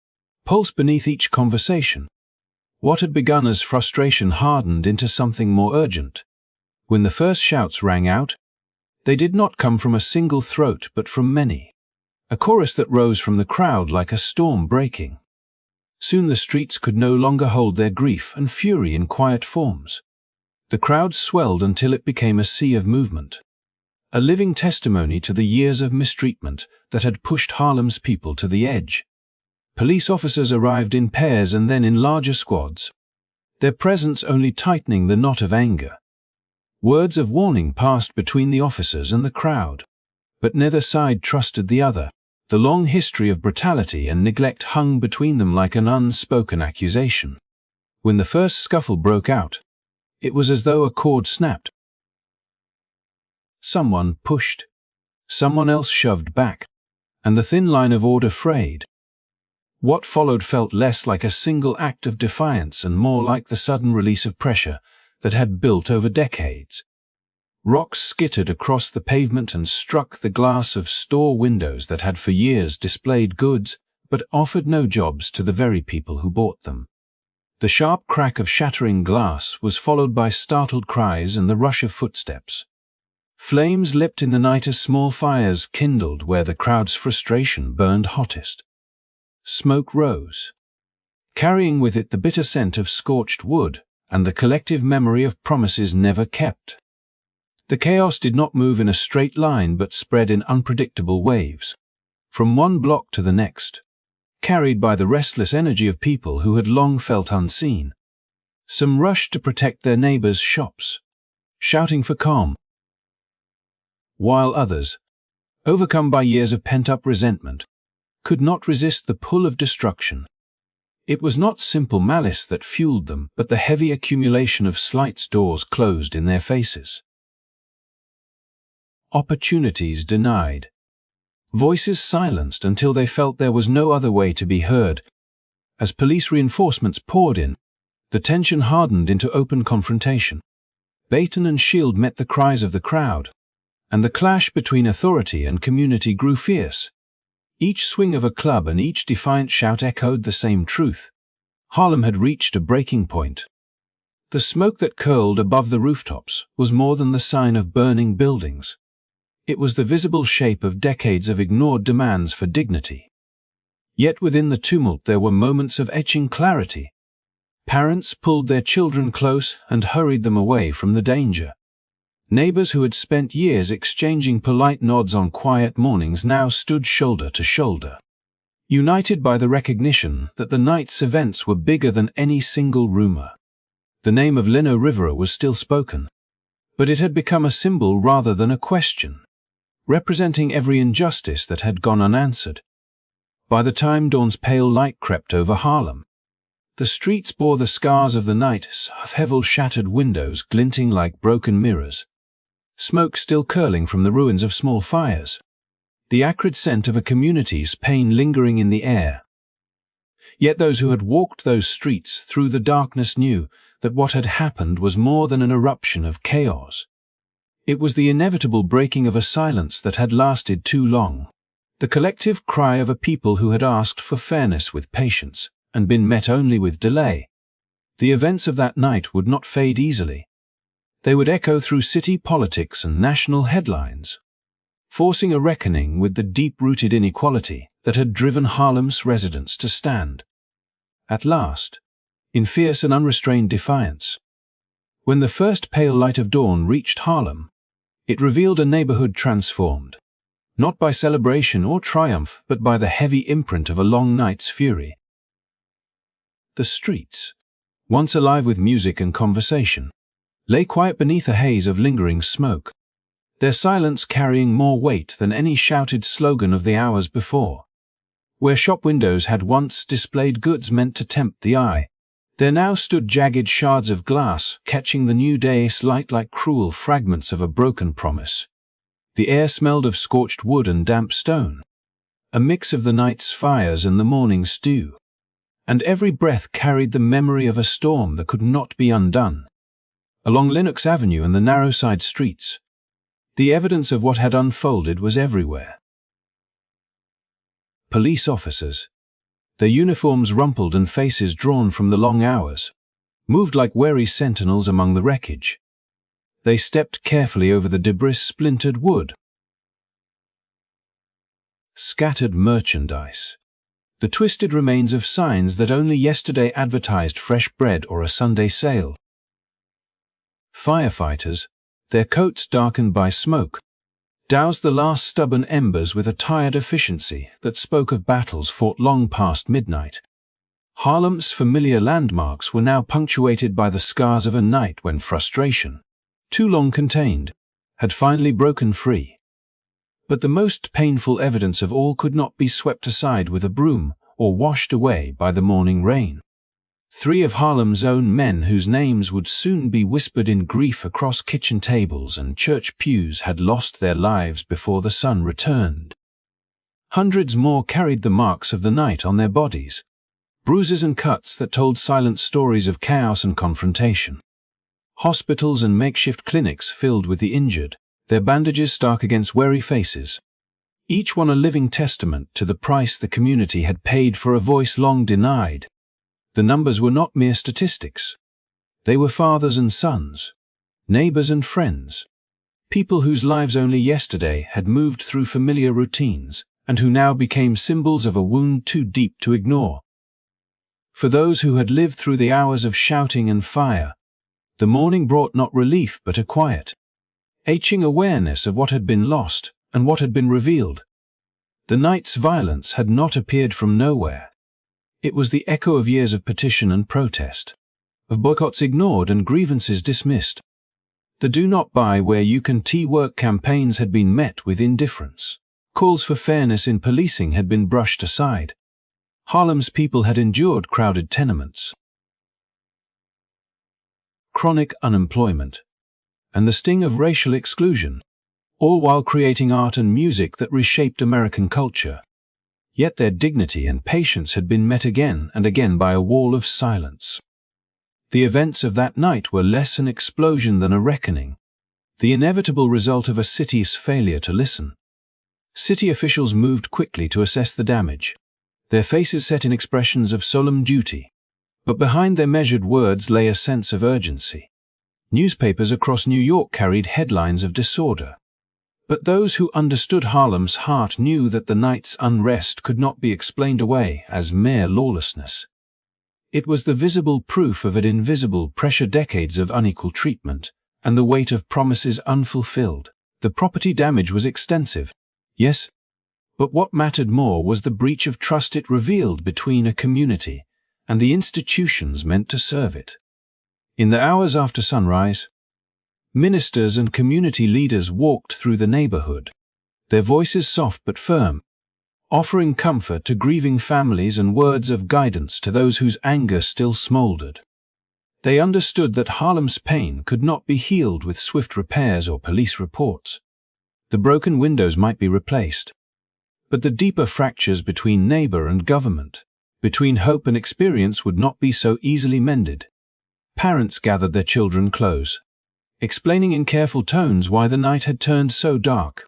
pulsed beneath each conversation. What had begun as frustration hardened into something more urgent. When the first shouts rang out, they did not come from a single throat but from many, a chorus that rose from the crowd like a storm breaking. Soon the streets could no longer hold their grief and fury in quiet forms. The crowd swelled until it became a sea of movement, a living testimony to the years of mistreatment that had pushed Harlem's people to the edge. Police officers arrived in pairs and then in larger squads, their presence only tightening the knot of anger. Words of warning passed between the officers and the crowd, but neither side trusted the other. The long history of brutality and neglect hung between them like an unspoken accusation. When the first scuffle broke out, it was as though a cord snapped. Someone pushed, someone else shoved back, and the thin line of order frayed. What followed felt less like a single act of defiance and more like the sudden release of pressure that had built over decades. Rocks skittered across the pavement and struck the glass of store windows that had for years displayed goods but offered no jobs to the very people who bought them. The sharp crack of shattering glass was followed by startled cries and the rush of footsteps. Flames leapt in the night as small fires kindled where the crowd's frustration burned hottest. Smoke rose, carrying with it the bitter scent of scorched wood and the collective memory of promises never kept. The chaos did not move in a straight line but spread in unpredictable waves, from one block to the next, carried by the restless energy of people who had long felt unseen. Some rushed to protect their neighbors' shops, shouting for calm, while others, overcome by years of pent-up resentment, could not resist the pull of destruction. It was not simple malice that fueled them, but the heavy accumulation of slights. Doors closed in their faces, opportunities denied, voices silenced until they felt there was no other way to be heard. As police reinforcements poured in, the tension hardened into open confrontation. Baton and shield met the cries of the crowd, and the clash between authority and community grew fierce. Each swing of a club and each defiant shout echoed the same truth. Harlem had reached a breaking point. The smoke that curled above the rooftops was more than the sign of burning buildings. It was the visible shape of decades of ignored demands for dignity. Yet within the tumult there were moments of etching clarity. Parents pulled their children close and hurried them away from the danger. Neighbors who had spent years exchanging polite nods on quiet mornings now stood shoulder to shoulder, united by the recognition that the night's events were bigger than any single rumor. The name of Leno Rivera was still spoken, but it had become a symbol rather than a question, representing every injustice that had gone unanswered. By the time dawn's pale light crept over Harlem, the streets bore the scars of the night, of heavy shattered windows glinting like broken mirrors, smoke still curling from the ruins of small fires, the acrid scent of a community's pain lingering in the air. Yet those who had walked those streets through the darkness knew that what had happened was more than an eruption of chaos. It was the inevitable breaking of a silence that had lasted too long, the collective cry of a people who had asked for fairness with patience and been met only with delay. The events of that night would not fade easily. They would echo through city politics and national headlines, forcing a reckoning with the deep-rooted inequality that had driven Harlem's residents to stand, at last, in fierce and unrestrained defiance. When the first pale light of dawn reached Harlem, it revealed a neighborhood transformed, not by celebration or triumph, but by the heavy imprint of a long night's fury. The streets, once alive with music and conversation, lay quiet beneath a haze of lingering smoke, their silence carrying more weight than any shouted slogan of the hours before. Where shop windows had once displayed goods meant to tempt the eye, there now stood jagged shards of glass, catching the new day's light like cruel fragments of a broken promise. The air smelled of scorched wood and damp stone, a mix of the night's fires and the morning's dew, and every breath carried the memory of a storm that could not be undone. Along Lenox Avenue and the narrow side streets, the evidence of what had unfolded was everywhere. Police officers, their uniforms rumpled and faces drawn from the long hours, moved like wary sentinels among the wreckage. They stepped carefully over the debris-splintered wood. Scattered merchandise, the twisted remains of signs that only yesterday advertised fresh bread or a Sunday sale. Firefighters, their coats darkened by smoke, doused the last stubborn embers with a tired efficiency that spoke of battles fought long past midnight. Harlem's familiar landmarks were now punctuated by the scars of a night when frustration, too long contained, had finally broken free. But the most painful evidence of all could not be swept aside with a broom or washed away by the morning rain. 3 of Harlem's own men whose names would soon be whispered in grief across kitchen tables and church pews had lost their lives before the sun returned. Hundreds more carried the marks of the night on their bodies, bruises and cuts that told silent stories of chaos and confrontation. Hospitals and makeshift clinics filled with the injured, their bandages stark against weary faces, each one a living testament to the price the community had paid for a voice long denied. The numbers were not mere statistics. They were fathers and sons, neighbors and friends, people whose lives only yesterday had moved through familiar routines, and who now became symbols of a wound too deep to ignore. For those who had lived through the hours of shouting and fire, the morning brought not relief but a quiet, aching awareness of what had been lost and what had been revealed. The night's violence had not appeared from nowhere. It was the echo of years of petition and protest, of boycotts ignored and grievances dismissed. The do not buy where you can work campaigns had been met with indifference. Calls for fairness in policing had been brushed aside. Harlem's people had endured crowded tenements, chronic unemployment, and the sting of racial exclusion, all while creating art and music that reshaped American culture. Yet their dignity and patience had been met again and again by a wall of silence. The events of that night were less an explosion than a reckoning, the inevitable result of a city's failure to listen. City officials moved quickly to assess the damage, their faces set in expressions of solemn duty, but behind their measured words lay a sense of urgency. Newspapers across New York carried headlines of disorder, but those who understood Harlem's heart knew that the night's unrest could not be explained away as mere lawlessness. It was the visible proof of an invisible pressure, decades of unequal treatment, and the weight of promises unfulfilled. The property damage was extensive, yes, but what mattered more was the breach of trust it revealed between a community and the institutions meant to serve it. In the hours after sunrise, ministers and community leaders walked through the neighborhood, their voices soft but firm, offering comfort to grieving families and words of guidance to those whose anger still smoldered. They understood that Harlem's pain could not be healed with swift repairs or police reports. The broken windows might be replaced, but the deeper fractures between neighbor and government, between hope and experience, would not be so easily mended. Parents gathered their children close, explaining in careful tones why the night had turned so dark,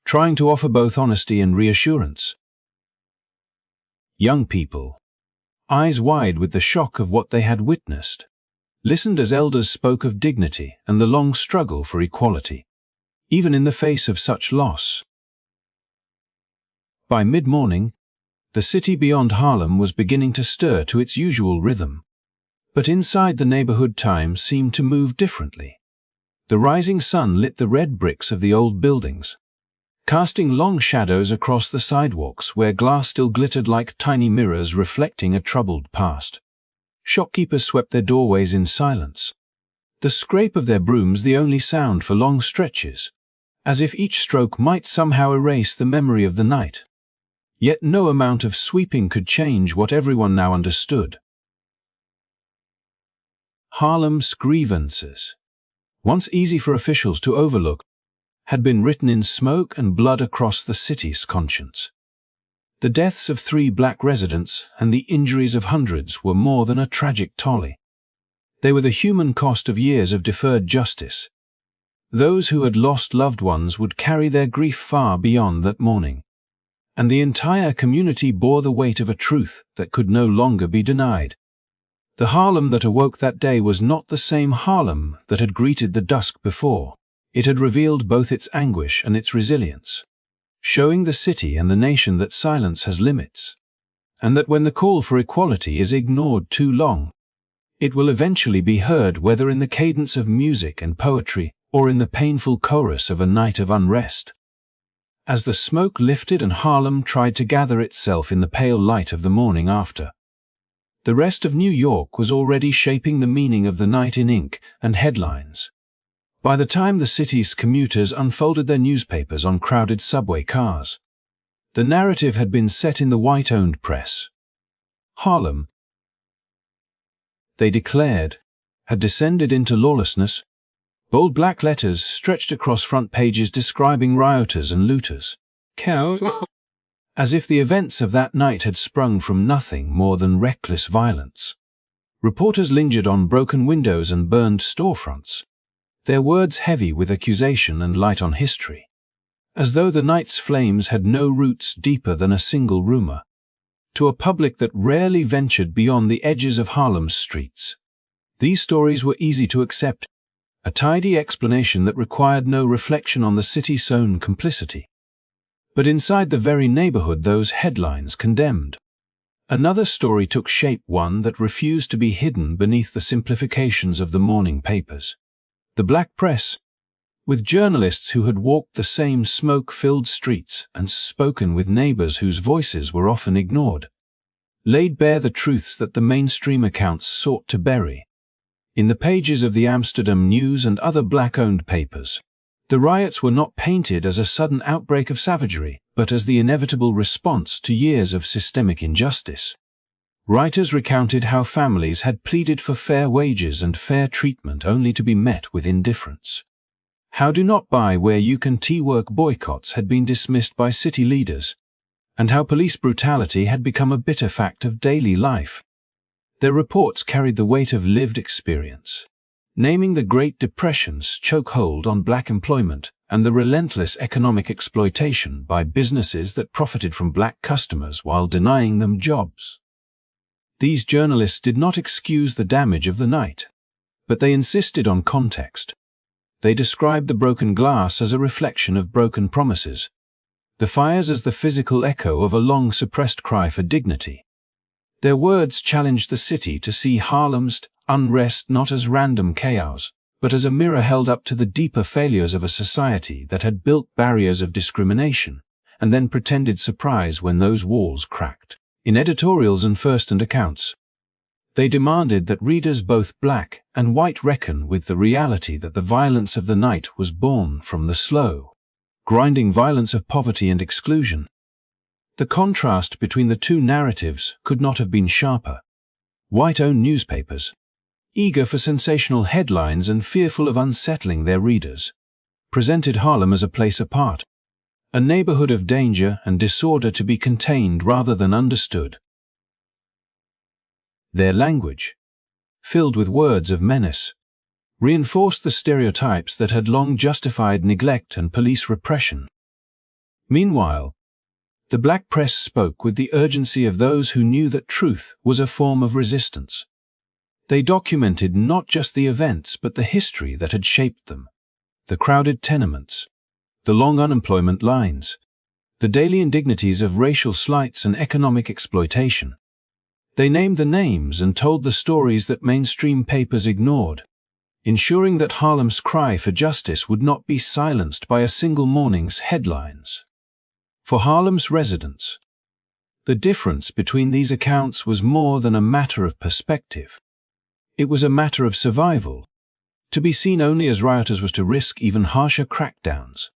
trying to offer both honesty and reassurance. Young people, eyes wide with the shock of what they had witnessed, listened as elders spoke of dignity and the long struggle for equality, even in the face of such loss. By mid-morning, the city beyond Harlem was beginning to stir to its usual rhythm. But inside the neighborhood, time seemed to move differently. The rising sun lit the red bricks of the old buildings, casting long shadows across the sidewalks where glass still glittered like tiny mirrors reflecting a troubled past. Shopkeepers swept their doorways in silence, the scrape of their brooms the only sound for long stretches, as if each stroke might somehow erase the memory of the night. Yet no amount of sweeping could change what everyone now understood. Harlem's grievances, once easy for officials to overlook, had been written in smoke and blood across the city's conscience. The deaths of 3 black residents and the injuries of hundreds were more than a tragic tally. They were the human cost of years of deferred justice. Those who had lost loved ones would carry their grief far beyond that morning, and the entire community bore the weight of a truth that could no longer be denied. The Harlem that awoke that day was not the same Harlem that had greeted the dusk before. It had revealed both its anguish and its resilience, showing the city and the nation that silence has limits, and that when the call for equality is ignored too long, it will eventually be heard, whether in the cadence of music and poetry or in the painful chorus of a night of unrest. As the smoke lifted and Harlem tried to gather itself in the pale light of the morning after, the rest of New York was already shaping the meaning of the night in ink and headlines. By the time the city's commuters unfolded their newspapers on crowded subway cars, the narrative had been set in the white-owned press. Harlem, they declared, had descended into lawlessness. Bold black letters stretched across front pages describing rioters and looters, cows, as if the events of that night had sprung from nothing more than reckless violence. Reporters lingered on broken windows and burned storefronts, their words heavy with accusation and light on history, as though the night's flames had no roots deeper than a single rumor. To a public that rarely ventured beyond the edges of Harlem's streets, these stories were easy to accept, a tidy explanation that required no reflection on the city's own complicity. But inside the very neighborhood those headlines condemned, another story took shape, one that refused to be hidden beneath the simplifications of the morning papers. The black press, with journalists who had walked the same smoke-filled streets and spoken with neighbors whose voices were often ignored, laid bare the truths that the mainstream accounts sought to bury. In the pages of the Amsterdam News and other black-owned papers, the riots were not painted as a sudden outbreak of savagery, but as the inevitable response to years of systemic injustice. Writers recounted how families had pleaded for fair wages and fair treatment only to be met with indifference. How do not buy where you can work boycotts had been dismissed by city leaders, and how police brutality had become a bitter fact of daily life. Their reports carried the weight of lived experience, naming the Great Depression's chokehold on black employment and the relentless economic exploitation by businesses that profited from black customers while denying them jobs. These journalists did not excuse the damage of the night, but they insisted on context. They described the broken glass as a reflection of broken promises, the fires as the physical echo of a long-suppressed cry for dignity. Their words challenged the city to see Harlem's unrest not as random chaos, but as a mirror held up to the deeper failures of a society that had built barriers of discrimination, and then pretended surprise when those walls cracked. In editorials and first-hand accounts, they demanded that readers both black and white reckon with the reality that the violence of the night was born from the slow, grinding violence of poverty and exclusion. The contrast between the two narratives could not have been sharper. White-owned newspapers, eager for sensational headlines and fearful of unsettling their readers, presented Harlem as a place apart, a neighborhood of danger and disorder to be contained rather than understood. Their language, filled with words of menace, reinforced the stereotypes that had long justified neglect and police repression. Meanwhile, the black press spoke with the urgency of those who knew that truth was a form of resistance. They documented not just the events but the history that had shaped them, the crowded tenements, the long unemployment lines, the daily indignities of racial slights and economic exploitation. They named the names and told the stories that mainstream papers ignored, ensuring that Harlem's cry for justice would not be silenced by a single morning's headlines. For Harlem's residents, the difference between these accounts was more than a matter of perspective. It was a matter of survival. To be seen only as rioters was to risk even harsher crackdowns,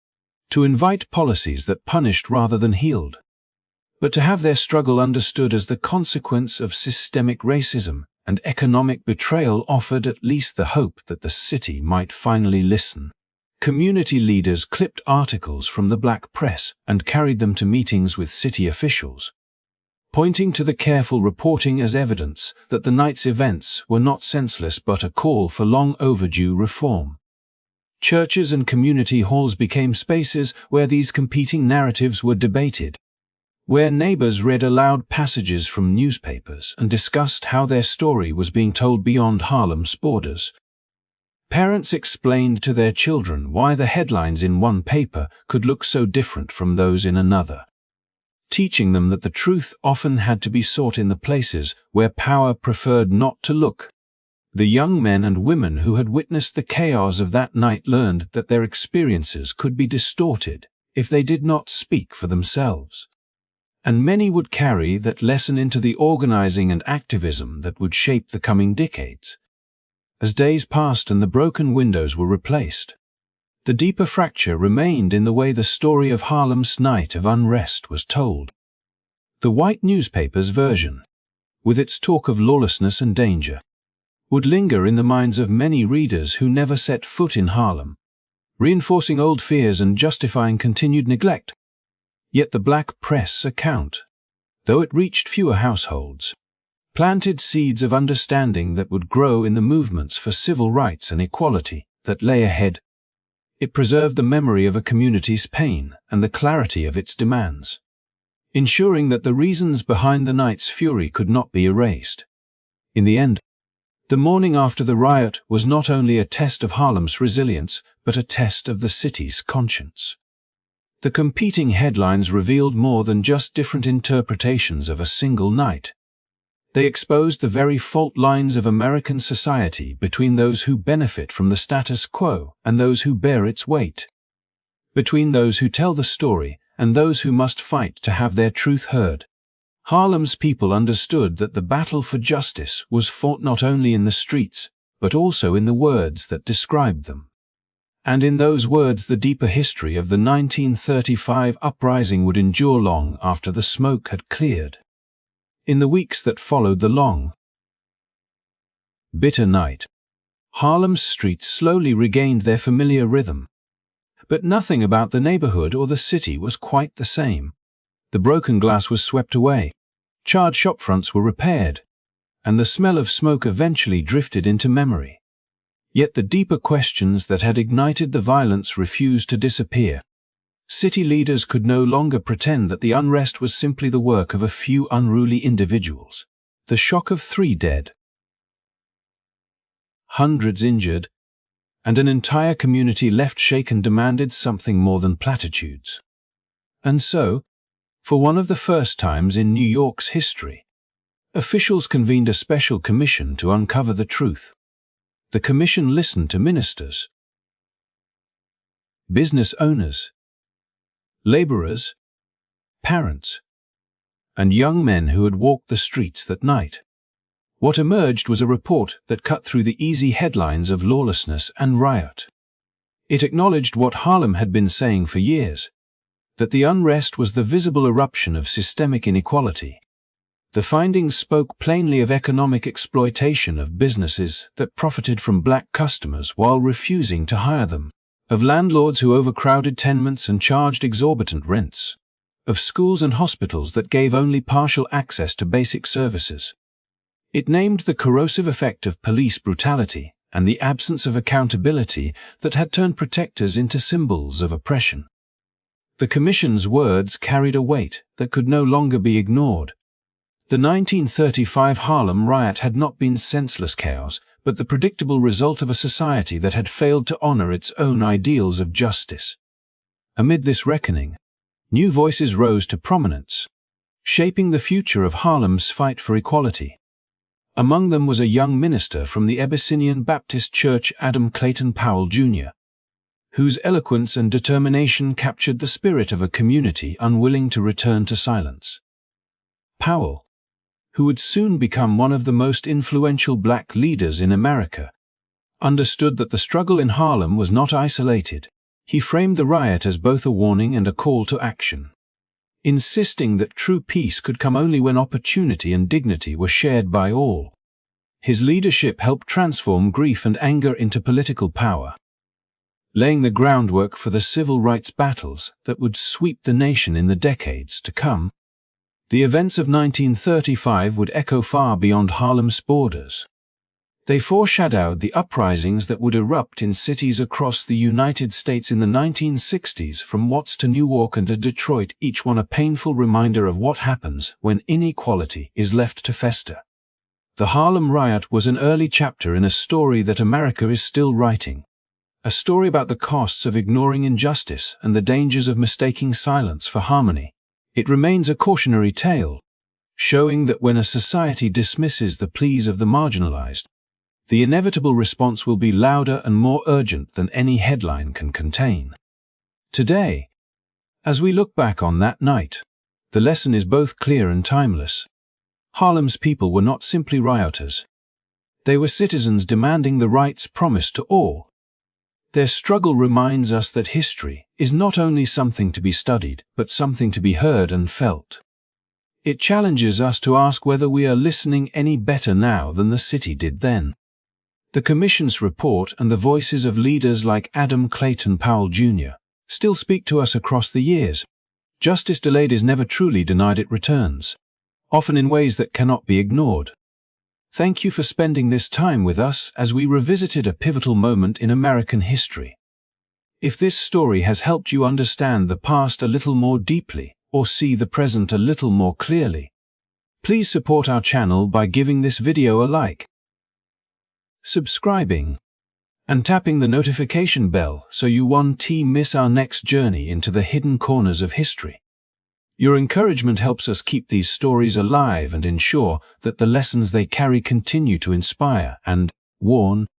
to invite policies that punished rather than healed. But to have their struggle understood as the consequence of systemic racism and economic betrayal offered at least the hope that the city might finally listen. Community leaders clipped articles from the black press and carried them to meetings with city officials, pointing to the careful reporting as evidence that the night's events were not senseless but a call for long overdue reform. Churches and community halls became spaces where these competing narratives were debated, where neighbors read aloud passages from newspapers and discussed how their story was being told beyond Harlem's borders. Parents explained to their children why the headlines in one paper could look so different from those in another, teaching them that the truth often had to be sought in the places where power preferred not to look. The young men and women who had witnessed the chaos of that night learned that their experiences could be distorted if they did not speak for themselves. And many would carry that lesson into the organizing and activism that would shape the coming decades. As days passed and the broken windows were replaced, the deeper fracture remained in the way the story of Harlem's night of unrest was told. The white newspaper's version, with its talk of lawlessness and danger, would linger in the minds of many readers who never set foot in Harlem, reinforcing old fears and justifying continued neglect. Yet the black press account, though it reached fewer households, planted seeds of understanding that would grow in the movements for civil rights and equality that lay ahead. It preserved the memory of a community's pain and the clarity of its demands, ensuring that the reasons behind the night's fury could not be erased. In the end, the morning after the riot was not only a test of Harlem's resilience, but a test of the city's conscience. The competing headlines revealed more than just different interpretations of a single night. They exposed the very fault lines of American society between those who benefit from the status quo and those who bear its weight, between those who tell the story and those who must fight to have their truth heard. Harlem's people understood that the battle for justice was fought not only in the streets, but also in the words that described them. And in those words the deeper history of the 1935 uprising would endure long after the smoke had cleared. In the weeks that followed the long, bitter night, Harlem's streets slowly regained their familiar rhythm. But nothing about the neighborhood or the city was quite the same. The broken glass was swept away, charred shopfronts were repaired, and the smell of smoke eventually drifted into memory. Yet the deeper questions that had ignited the violence refused to disappear. City leaders could no longer pretend that the unrest was simply the work of a few unruly individuals. The shock of 3 dead, hundreds injured, and an entire community left shaken demanded something more than platitudes. And so, for one of the first times in New York's history, officials convened a special commission to uncover the truth. The commission listened to ministers, business owners, laborers, parents, and young men who had walked the streets that night. What emerged was a report that cut through the easy headlines of lawlessness and riot. It acknowledged what Harlem had been saying for years, that the unrest was the visible eruption of systemic inequality, The findings spoke plainly of economic exploitation of businesses that profited from black customers while refusing to hire them, of landlords who overcrowded tenements and charged exorbitant rents, of schools and hospitals that gave only partial access to basic services. It named the corrosive effect of police brutality and the absence of accountability that had turned protectors into symbols of oppression. The Commission's words carried a weight that could no longer be ignored. The 1935 Harlem Riot had not been senseless chaos, but the predictable result of a society that had failed to honor its own ideals of justice. Amid this reckoning, new voices rose to prominence, shaping the future of Harlem's fight for equality. Among them was a young minister from the Abyssinian Baptist Church, Adam Clayton Powell Jr., whose eloquence and determination captured the spirit of a community unwilling to return to silence. Powell, who would soon become one of the most influential black leaders in America, understood that the struggle in Harlem was not isolated. He framed the riot as both a warning and a call to action, insisting that true peace could come only when opportunity and dignity were shared by all. His leadership helped transform grief and anger into political power, laying the groundwork for the civil rights battles that would sweep the nation in the decades to come. The events of 1935 would echo far beyond Harlem's borders. They foreshadowed the uprisings that would erupt in cities across the United States in the 1960s, from Watts to Newark and to Detroit, each one a painful reminder of what happens when inequality is left to fester. The Harlem Riot was an early chapter in a story that America is still writing. A story about the costs of ignoring injustice and the dangers of mistaking silence for harmony. It remains a cautionary tale, showing that when a society dismisses the pleas of the marginalized, the inevitable response will be louder and more urgent than any headline can contain. Today, as we look back on that night, the lesson is both clear and timeless. Harlem's people were not simply rioters. They were citizens demanding the rights promised to all. Their struggle reminds us that history is not only something to be studied, but something to be heard and felt. It challenges us to ask whether we are listening any better now than the city did then. The Commission's report and the voices of leaders like Adam Clayton Powell Jr. still speak to us across the years. Justice delayed is never truly denied, it returns, often in ways that cannot be ignored. Thank you for spending this time with us as we revisited a pivotal moment in American history. If this story has helped you understand the past a little more deeply or see the present a little more clearly, please support our channel by giving this video a like, subscribing, and tapping the notification bell so you won't miss our next journey into the hidden corners of history. Your encouragement helps us keep these stories alive and ensure that the lessons they carry continue to inspire and warn